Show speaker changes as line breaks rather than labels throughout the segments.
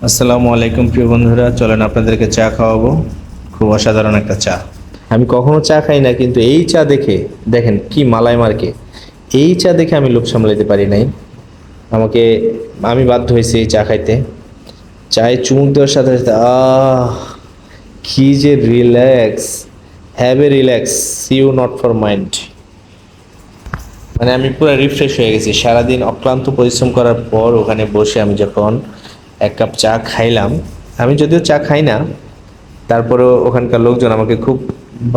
আসসালামু আলাইকুম প্রিয় বন্ধুরা, চলেন আপনাদেরকে চা খাওয়াবো। খুব অসাধারণ একটা চা। আমি কখনো চা খাই না, কিন্তু এই চা দেখে দেখেন কি মালাই মার্কে। এই চা দেখে আমি লোভ সামলাতে পারি নাই। আমাকে আমি বাধ্য হয়েছি এই চা খাইতে। চায়ে চুমুক দেওয়ার সাথে সাথে কি যে relax. Have a relax, you not for mind. মানে আমি পুরো রিফ্রেশ হয়ে গেছি সারাদিন অক্লান্ত পরিশ্রম করার পর। ওখানে বসে আমি যখন এক কাপ চা খাইলাম, আমি যদিও চা খাই না, তারপরেও ওখানকার লোকজন আমাকে খুব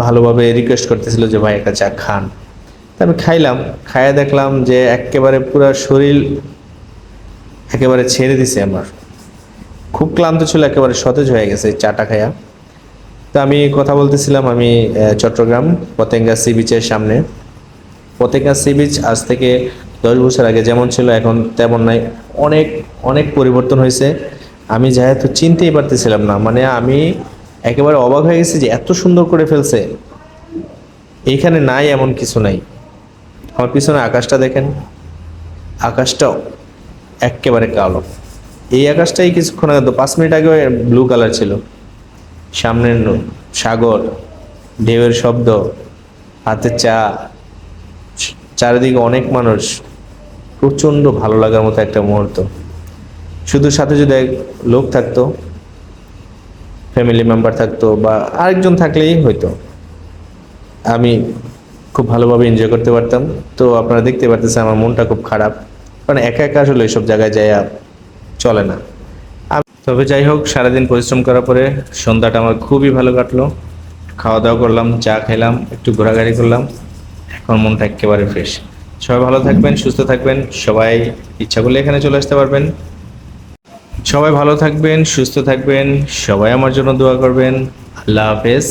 ভালোভাবে রিকোয়েস্ট করতেছিল যে ভাই একটা চা খান। তা আমি খাইলাম। খাইয়া দেখলাম যে একেবারে পুরো শরীর একেবারে ছেড়ে দিছে আমার। খুব ক্লান্ত ছিল, একেবারে সতেজ হয়ে গেছে এই চাটা খাইয়া। তো আমি কথা বলতেছিলাম, আমি চট্টগ্রাম পতেঙ্গা সি বিচের সামনে। পতেঙ্গা সি বিচ আজ থেকে 10 বছর আগে যেমন ছিল এখন তেমন নাই। অনেক অনেক পরিবর্তন হয়েছে। আমি যেহেতু চিনতেই পারতেছিলাম না, মানে আমি একেবারে অবাক হয়ে গেছি যে এত সুন্দর করে ফেলছে। এইখানে নাই এমন কিছু নাই। আমার পিছনে আকাশটা দেখেন, আকাশটা একেবারে কালো। এই আকাশটাই কিছুক্ষণ আগে 5 মিনিট আগে ব্লু কালার ছিল। সামনের সাগর, ঢেউয়ের শব্দ, হাতে চা, চারিদিকে অনেক মানুষ। প্রচণ্ড ভালো লাগার মতো একটা মুহূর্ত। শুধু সাথে যদি এক লোক থাকতো, ফ্যামিলি মেম্বার থাকতো বা আরেকজন থাকলেই হয়তো আমি খুব ভালোভাবে এনজয় করতে পারতাম। তো আপনারা দেখতে পারতেছেন আমার মনটা খুব খারাপ, কারণ একা একা আসলে এইসব জায়গায় যায় চলে না। তবে যাই হোক, সারাদিন পরিশ্রম করার পরে সন্ধ্যাটা আমার খুবই ভালো কাটলো। খাওয়া দাওয়া করলাম, চা খেলাম, একটু ঘোরাঘুরি করলাম। এখন মনটা একেবারে ফ্রেশ। সবাই ভালো থাকবেন, সুস্থ থাকবেন। সবাই ইচ্ছা করলে এখানে চলে আসতে পারবেন। সবাই ভালো থাকবেন, সুস্থ থাকবেন। সবাই আমার জন্য দোয়া করবেন। আল্লাহ হাফেজ।